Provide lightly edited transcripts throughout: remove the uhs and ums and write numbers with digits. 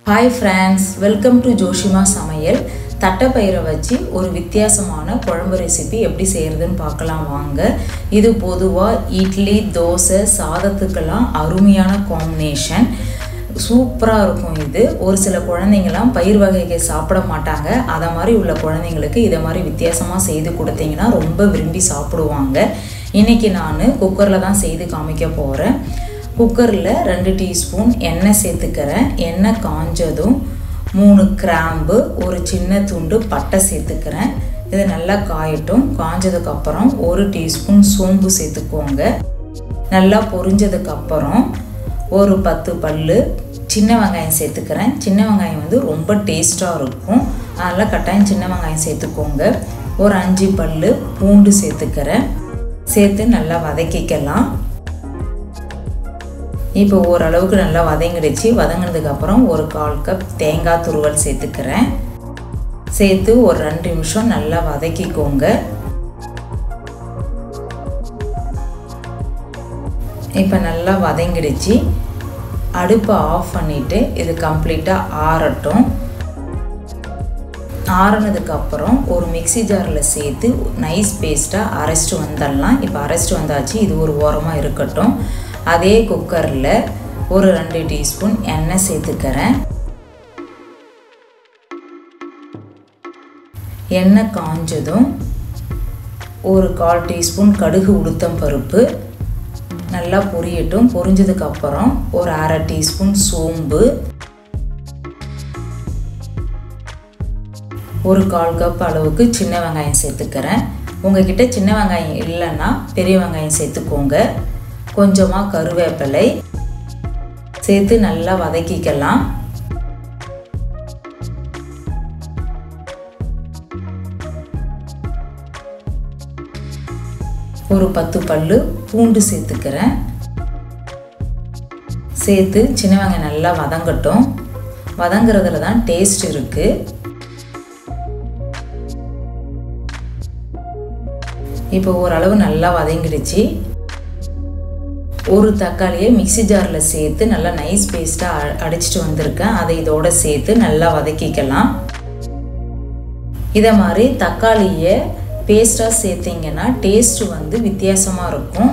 Hi friends, welcome to Joshima சமையல். தட்டப்பயிரை வச்சு ஒரு வித்தியாசமான குழம்பு ரெசிபி எப்படி செய்யறதுன்னு பார்க்கலாம் வாங்க. இது பொதுவா இட்லி, தோசை, சாதத்துக்கெல்லாம் அருமையான காம்பினேஷன். சூப்பரா இருக்கும் இது. ஒரு சில குழந்தைங்கலாம் பயிர் வகைகள் சாப்பிட மாட்டாங்க. அத மாதிரி உள்ள குழந்தைங்களுக்கு இத மாதிரி வித்தியாசமா செய்து கொடுத்தீங்கன்னா ரொம்ப விரும்பி சாப்பிடுவாங்க. இன்னைக்கு நான் குக்கர்ல தான் செய்து காமிக்க போறேன். குக்கரில் 2 டீஸ்பூன் எண்ணெய் சேர்த்துக்கிறேன். எண்ணெய் காஞ்சதும் 3 கிராம்பு, ஒரு சின்ன துண்டு பட்டை சேர்த்துக்கிறேன். இது நல்லா காயட்டும். காஞ்சதுக்கப்புறம் 1 டீஸ்பூன் சோம்பு சேர்த்துக்கோங்க. நல்லா பொரிஞ்சதுக்கப்புறம் ஒரு 10 பல்லு சின்ன வெங்காயம் சேர்த்துக்கிறேன். சின்ன வெங்காயம் வந்து ரொம்ப டேஸ்ட்டாக இருக்கும், அதனால் கட்டாயம் சின்ன வெங்காயம் சேர்த்துக்கோங்க. ஒரு 5 பல்லு பூண்டு சேர்த்துக்கிறேன். சேர்த்து நல்லா வதக்கிக்கலாம். இப்போ ஓரளவுக்கு நல்லா வதங்கிடுச்சு. வதங்கினதுக்கப்புறம் ஒரு 1/4 கப் தேங்காய் துருவல் சேர்த்துக்கிறேன். சேர்த்து ஒரு 2 நிமிஷம் நல்லா வதக்கிக்கோங்க. இப்போ நல்லா வதங்கிடுச்சு. அடுப்பை ஆஃப் பண்ணிவிட்டு இது கம்ப்ளீட்டாக ஆறட்டும். ஆறுனதுக்கப்புறம் ஒரு மிக்சி ஜாரில் சேர்த்து நைஸ் பேஸ்ட்டாக அரைச்சிட்டு வந்துடலாம். இப்போ அரைச்சிட்டு வந்தாச்சு. இது ஒரு ஓரமாக இருக்கட்டும். அதே குக்கரில் ஒரு 2 டீஸ்பூன் எண்ணெய் சேர்த்துக்கிறேன். எண்ணெய் காஞ்சதும் ஒரு 1/4 டீஸ்பூன் கடுகு, உளுத்தம் பருப்பு நல்லா பொரியட்டும். பொரிஞ்சதுக்கப்புறம் ஒரு 1/2 டீஸ்பூன் சோம்பு, ஒரு 1/4 கப் அளவுக்கு சின்ன வெங்காயம் சேர்த்துக்கிறேன். உங்ககிட்ட சின்ன வெங்காயம் இல்லைன்னா பெரிய வெங்காயம் சேர்த்துக்கோங்க. கொஞ்சமாக கருவேப்பிலை சேர்த்து நல்லா வதக்கிக்கலாம். ஒரு 10 பல்லு பூண்டு சேர்த்துக்கிறேன். சேர்த்து சின்ன வெங்காயம் நல்லா வதங்கட்டும். வதங்குறதுல தான் டேஸ்ட் இருக்கு. இப்போ ஓரளவு நல்லா வதங்கிடுச்சு. ஒரு தக்காளியை மிக்சி ஜாரில் சேர்த்து நல்லா நைஸ் பேஸ்ட்டாக அடிச்சிட்டு வந்திருக்கேன். அதை இதோட சேர்த்து நல்லா வதக்கிக்கலாம். இதை மாதிரி தக்காளியை பேஸ்ட்டாக சேர்த்திங்கன்னா டேஸ்ட் வந்து வித்தியாசமாக இருக்கும்.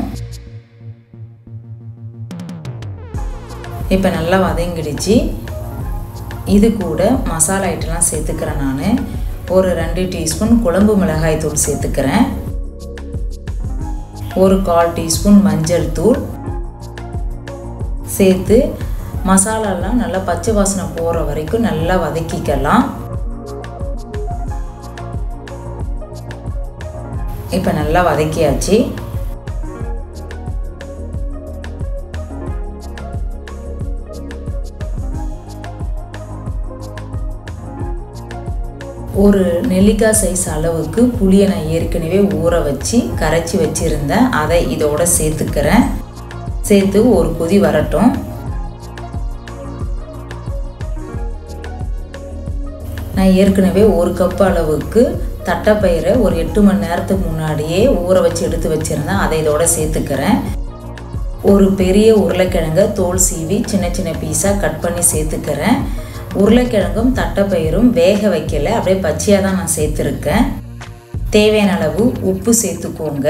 இப்போ நல்லா வதங்கிடுச்சு. இது கூட மசாலா ஐட்டம்லாம் சேர்த்துக்கிறேன். நான் ஒரு 2 டீஸ்பூன் குழம்பு மிளகாய் தூள் சேர்த்துக்கிறேன். ஒரு 1/4 டீஸ்பூன் மஞ்சள் தூள் சேர்த்து மசாலாலாம் நல்லா பச்சை வாசனை போகிற வரைக்கும் நல்லா வதக்கிக்கலாம். இப்போ நல்லா வதக்கியாச்சு. ஒரு நெல்லிக்காய் சைஸ் அளவுக்கு புளியை நான் ஏற்கனவே ஊற வச்சு கரைச்சி வச்சுருந்தேன். அதை இதோட சேர்த்துக்கிறேன். சேர்த்து ஒரு கொதி வரட்டும். நான் ஏற்கனவே 1 கப் அளவுக்கு தட்டைப்பயிரை ஒரு 8 மணி நேரத்துக்கு முன்னாடியே ஊற வச்சு எடுத்து வச்சுருந்தேன். அதை இதோட சேர்த்துக்கிறேன். ஒரு பெரிய உருளைக்கிழங்கை தோல் சீவி சின்ன சின்ன பீஸாக கட் பண்ணி சேர்த்துக்கிறேன். உருளைக்கிழங்கும் தட்டைப்பயிரும் வேக வைக்கல, அப்படியே பச்சையாக தான் நான் சேர்த்துருக்கேன். தேவையான அளவு உப்பு சேர்த்துக்கோங்க.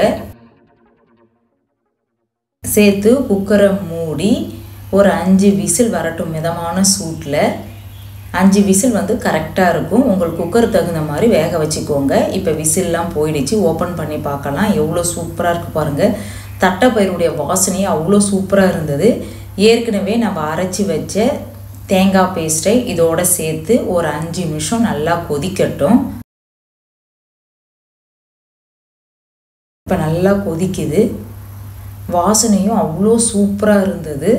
சேர்த்து குக்கரை மூடி ஒரு 5 விசில் வரட்டும். மிதமான சூட்டில் 5 விசில் வந்து கரெக்டாக இருக்கும். உங்கள் குக்கர் தகுந்த மாதிரி வேக வச்சுக்கோங்க. இப்போ விசில்லாம் போயிடுச்சு. ஓப்பன் பண்ணி பார்க்கலாம். எவ்வளோ சூப்பராக இருக்குது பாருங்கள். தட்டைப்பயிறுடைய வாசனையே அவ்வளோ சூப்பராக இருந்தது. ஏற்கனவே நம்ம அரைச்சி வச்ச தேங்காய் பேஸ்ட்டை இதோட சேர்த்து ஒரு 5 நிமிஷம் நல்லா கொதிக்கட்டும். இப்போ நல்லா கொதிக்குது. வாசனையும் அவ்வளோ சூப்பராக இருந்தது.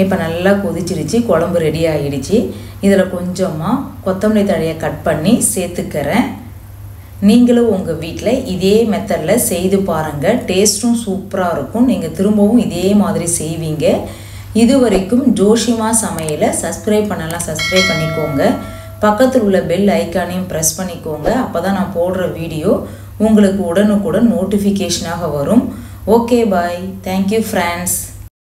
இப்போ நல்லா கொதிச்சிருச்சு. குழம்பு ரெடி ஆகிடுச்சு. இதில் கொஞ்சமாக கொத்தமல்லி தழையை கட் பண்ணி சேர்த்துக்கிறேன். நீங்களும் உங்கள் வீட்டில் இதே மெத்தடில் செய்து பாருங்கள். டேஸ்ட்டும் சூப்பராக இருக்கும். நீங்கள் திரும்பவும் இதே மாதிரி செய்வீங்க. இது வரைக்கும் ஜோஷிமா சமையலை சப்ஸ்கிரைப் பண்ணலாம், சப்ஸ்கிரைப் பண்ணிக்கோங்க. பக்கத்தில் உள்ள பெல் ஐக்கானையும் ப்ரெஸ் பண்ணிக்கோங்க. அப்போ தான் நான் போடுற வீடியோ உங்களுக்கு உடனுக்குடன் நோட்டிஃபிகேஷனாக வரும். Okay, bye. Thank you friends.